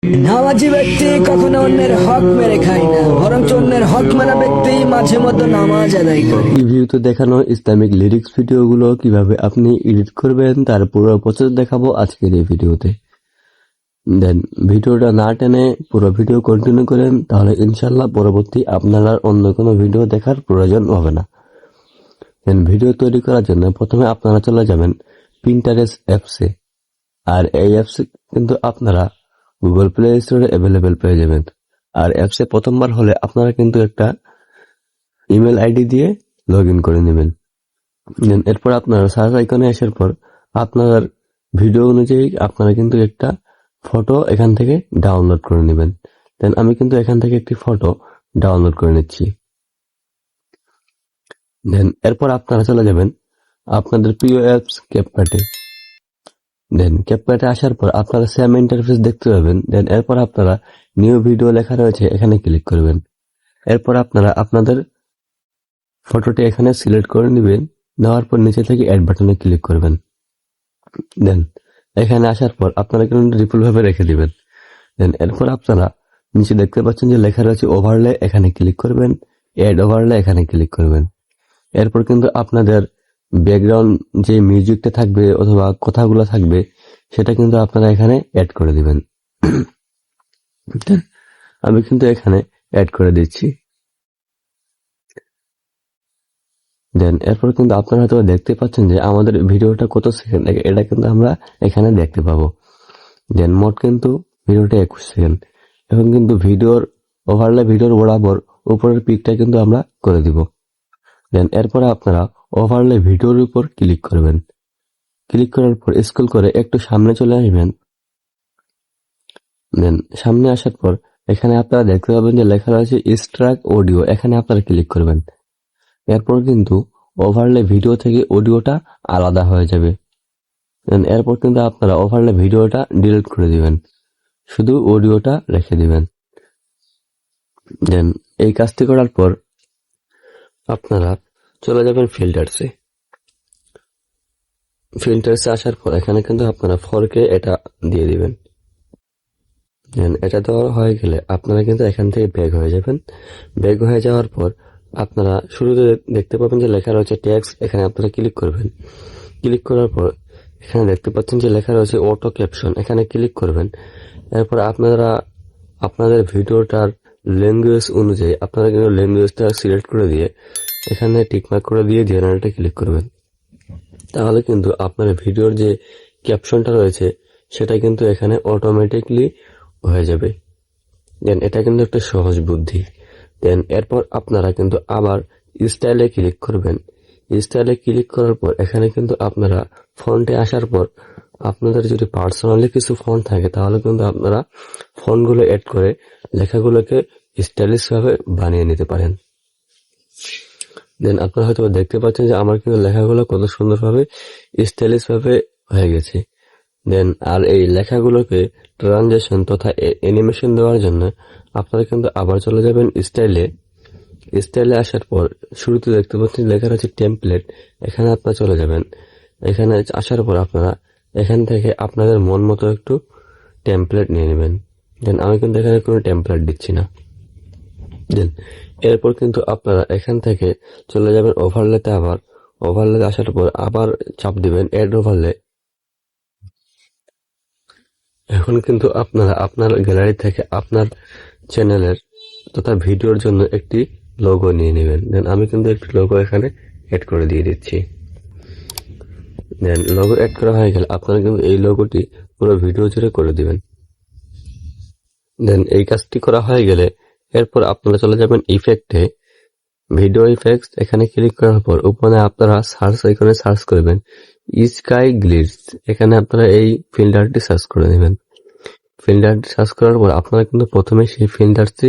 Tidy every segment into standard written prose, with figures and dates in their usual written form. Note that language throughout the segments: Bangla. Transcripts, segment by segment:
নামাজি ব্যক্তি কখনো অন্যের হক মেরে খায় না, বরং অন্যের হক মারা ব্যক্তি মাঝে মধ্যে নামাজ আদায় করে। এই ভিডিওতে দেখানো ইসলামিক লিরিক্স ভিডিওগুলো কিভাবে আপনি এডিট করবেন তার পুরো প্রসেস দেখাবো আজকের এই ভিডিওতে। দেন ভিডিওটা না টেনে পুরো ভিডিও কন্টিনিউ করেন, তাহলে ইনশাল্লাহ পরবর্তী আপনার আর অন্য কোনো ভিডিও দেখার প্রয়োজন হবে না। দেন ভিডিও তৈরি করার জন্য প্রথমে আপনারা চলে যাবেন পিন্টারেস্ট অ্যাপসে। আর এই অ্যাপসে কিন্তু আপনারা গুগল প্লে স্টোরে অ্যাভেলেবেল পেয়ে যাবেন। আর অ্যাপসে প্রথমবার হলে আপনারা কিন্তু একটা ইমেল আইডি দিয়ে লগ ইন করে নেবেন। দেন এরপর আপনারা সার্চ আইকনে আসার পর আপনার ভিডিও অনুযায়ী আপনারা কিন্তু একটা ফটো এখান থেকে ডাউনলোড করে নেবেন। দেন আমি কিন্তু এখান থেকে একটি ফটো ডাউনলোড করে নিচ্ছি। দেন এরপর আপনারা চলে যাবেন আপনাদের প্রিয় অ্যাপস ক্যাপকাটে। দেন ক্যাপকাটে আসার পর আপনারা সেম ইন্টারফেস দেখতে পাবেন। দেন এরপর আপনারা নিউ ভিডিও লেখা রয়েছে এখানে ক্লিক করবেন। এরপর আপনারা আপনাদের ফটোটি এখানে সিলেক্ট করে নেবেন। নেওয়ার পর নিচে থেকে অ্যাড বাটনে ক্লিক করবেন। দেন এখানে আসার পর আপনারা কিন্তু রিপল ভাবে রেখে দিবেন। দেন এরপর আপনারা নিচে দেখতে পাচ্ছেন যে লেখা রয়েছে ওভারলে, এখানে ক্লিক করবেন। অ্যাড ওভারলে এখানে ক্লিক করবেন। এরপর কিন্তু আপনাদের ব্যাকগ্রাউন্ড যে মিউজিকটা থাকবে অথবা কথাগুলো থাকবে সেটা কিন্তু আপনারা এখানে অ্যাড করে দিবেন। আমি কিন্তু এখানে অ্যাড করে দিচ্ছি। দেন এরপর কিন্তু আপনারা হয়তো দেখতে পাচ্ছেন যে আমাদের ভিডিওটা কত সেকেন্ড, এটা কিন্তু আমরা এখানে দেখতে পাবো। দেন মোট কিন্তু ভিডিওটা 21 সেকেন্ড। এখন কিন্তু ভিডিওর ওভারলে ভিডিওর বরাবর উপরের পিকটা কিন্তু আমরা করে দিব। দেন এরপরে আপনারা ওভারলে ভিডিওর উপর ক্লিক করবেন। ক্লিক করার পর স্ক্রল করে একটু সামনে চলে আসবেন। দেন সামনে আসার পর এখানে আপনারা দেখতে পাবেন যে লেখা রয়েছে এক্সট্রাক্ট অডিও, এখানে আপনারা ক্লিক করবেন। এরপর কিন্তু ওভারলে ভিডিও থেকে অডিওটা আলাদা হয়ে যাবে। এরপর কিন্তু আপনারা ওভারলে ভিডিওটা ডিলিট করে দিবেন, শুধু অডিওটা রেখে দিবেন। দেন এই কাজটি করার পর আপনারা চলে যাবেন ফিল্টারসে। ফিল্টারসে আসার পর এখানে কিন্তু আপনারা 4K এটা দিয়ে দিবেন। দেন এটা দেওয়া হয়ে গেলে আপনারা কিন্তু এখান থেকে ব্যাক হয়ে যাবেন। ব্যাক হয়ে যাওয়ার পর আপনারা শুরুতে দেখতে পাবেন যে লেখা রয়েছে টেক্সট, এখানে আপনারা ক্লিক করবেন। ক্লিক করার পর এখানে দেখতে পাচ্ছেন যে লেখা রয়েছে অটো ক্যাপশন, এখানে ক্লিক করবেন। এরপর আপনারা আপনাদের ভিডিওটার ল্যাঙ্গুয়েজ অনুযায়ী আপনারা কিন্তু ল্যাঙ্গুয়েজটা সিলেক্ট করে দিয়ে এখানে টিকমার্ক করে দিয়ে জেনারেটে ক্লিক করবেন। তাহলে কিন্তু আপনার ভিডিওর যে ক্যাপশনটা রয়েছে সেটা কিন্তু এখানে অটোমেটিকলি হয়ে যাবে। দেন এটা কিন্তু একটা সহজ বুদ্ধি। দেন এরপর আপনারা কিন্তু আবার স্টাইলে ক্লিক করবেন। স্টাইলে ক্লিক করার পর এখানে কিন্তু আপনারা ফন্টে আসার পর আপনাদের যদি পার্সোনালি কিছু ফন্ট থাকে তাহলে কিন্তু আপনারা ফন্টগুলো অ্যাড করে লেখাগুলোকে স্টাইলিশ ভাবে বানিয়ে নিতে পারেন। দেন আপনারা হয়তো দেখতে পাচ্ছেন যে আমার কিন্তু লেখাগুলো কত সুন্দরভাবে স্টাইলিশ ভাবে হয়ে গেছে। দেন আর এই লেখাগুলোকে ট্রানজেকশন তথা অ্যানিমেশন দেওয়ার জন্য আপনারা কিন্তু আবার চলে যাবেন স্টাইলে। স্টাইলে আসার পর শুরুতে দেখতে পাচ্ছেন লেখা রয়েছে টেমপ্লেট, এখানে আপনারা চলে যাবেন। এখানে আসার পর আপনারা এখান থেকে আপনাদের মন মতো একটু টেমপ্লেট নিয়ে নেবেন। দেন আমি কিন্তু এখানে কোনো টেমপ্লেট দিচ্ছি না। দেন এরপর কিন্তু আপনারা এখান থেকে চলে যাবেন ওভারলেতে। আবার ওভারলে আসার পর আবার চাপ দিবেন অ্যাড ওভারলে। এখন কিন্তু আপনারা আপনার গ্যালারি থেকে আপনার চ্যানেলের তথা ভিডিওর জন্য একটি লোগো নিয়ে নেবেন। দেন আমি কিন্তু একটি লোগো এখানে অ্যাড করে দিয়ে দিচ্ছি। দেন লোগো অ্যাড করা হয়ে গেলে আপনারা কিন্তু এই লোগোটি পুরো ভিডিও জুড়ে করে দিবেন। দেন এই কাজটি করা হয়ে গেলে এরপর আপনারা চলে যাবেন ইফেক্টে, ভিডিও ইফেক্টস, এখানে ক্লিক করার পর উপরে আপনারা সার্চ আইকনে সার্চ করবেন স্কাই গ্লিটস, এখানে আপনারা এই ফিল্টারটি সার্চ করে নেবেন। ফিল্টারটি সার্চ করার পর আপনারা কিন্তু প্রথমে সেই ফিল্টারটি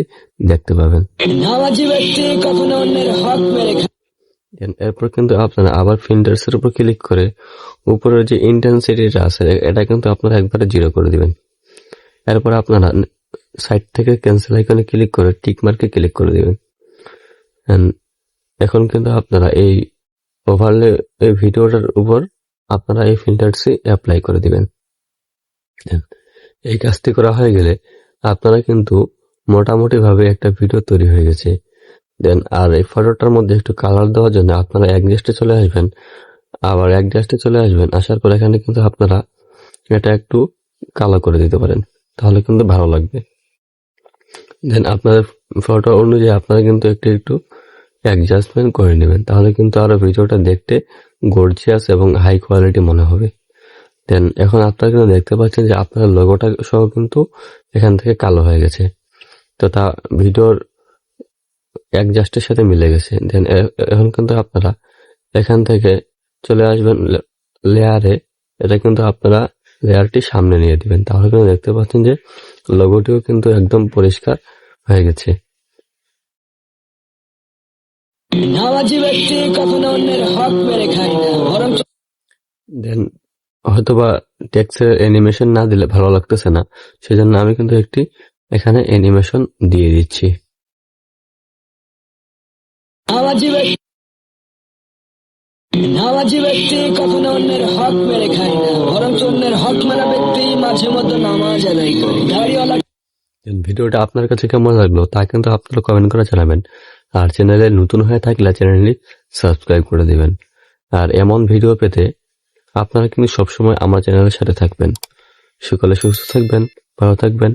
দেখতে পাবেন। নামাজি ব্যক্তি কখনো অন্যের হক মেরে খায়। এরপর কিন্তু আপনারা আবার ফিল্টারস এর উপর ক্লিক করে উপরের যে ইন্টেন্সিটিটা আছে এটা কিন্তু আপনারা একবারে 0 করে দিবেন। এরপর আপনারা সাইড থেকে ক্যান্সেল আইকনে ক্লিক করে টিক মার্কে ক্লিক করে দিবেন। এখন কিন্তু আপনারা এই ওভারলে এই ভিডিওটার উপর আপনারা এই ফিল্টারটি অ্যাপ্লাই করে দিবেন। এই কাজটি করা হয়ে গেলে আপনারা কিন্তু মোটামুটি ভাবে একটা ভিডিও তৈরি হয়ে গেছে। দেন আর এই ফটোটার মধ্যে একটু কালার দেওয়ার জন্য আপনারা অ্যাডজাস্টে চলে আসবেন। আবার অ্যাডজাস্টে চলে আসবেন, আসার পর এখানে কিন্তু আপনারা এটা একটু কালো করে দিতে পারেন, তাহলে কিন্তু ভালো লাগবে। দেন আপনাদের ফটো অনুযায়ী আপনারা কিন্তু একটু একটু অ্যাডজাস্টমেন্ট করে নেবেন, তাহলে কিন্তু আরো ভিডিওটা দেখতে গর্জিয়াস এবং হাই কোয়ালিটি মনে হবে। দেন এখন আপনারা কিন্তু দেখতে পাচ্ছেন যে আপনার লোগোটা সহ কিন্তু এখান থেকে কালো হয়ে গেছে, তো তা ভিডিওর অ্যাডজাস্টের সাথে মিলে গেছে। দেন এখন কিন্তু আপনারা এখান থেকে চলে আসবেন লেয়ারে। এটা কিন্তু আপনারা লেয়ারটি সামনে নিয়ে দিবেন, তাহলে কিন্তু দেখতে পাচ্ছেন যে লোগোটিও কিন্তু একদম পরিষ্কার হয়ে গেছে। নামাজি ব্যক্তি কখনো অন্যের হক মেরে খায় না, বরং দেন হয়তোবা টেক্সটের অ্যানিমেশন না দিলে ভালো লাগতেছে না, সেজন্য আমি কিন্তু একটি এখানে অ্যানিমেশন দিয়ে দিচ্ছি। নামাজি ব্যক্তি কখনো অন্যের হক মেরে খায় না, বরং অন্যের হক মারা ব্যক্তি মাঝে মধ্যে নামাজ আদায় করে। দাড়িওয়ালা ভিডিওটা আপনার কাছে কেমন লাগলো তা কিন্তু আপনারা কমেন্ট করে জানাবেন। আর চ্যানেলে নতুন হয়ে থাকলে চ্যানেলটি সাবস্ক্রাইব করে দিবেন। আর এমন ভিডিও পেতে আপনারা কিন্তু সবসময় আমার চ্যানেলের সাথে থাকবেন। সকলে সুস্থ থাকবেন, ভালো থাকবেন।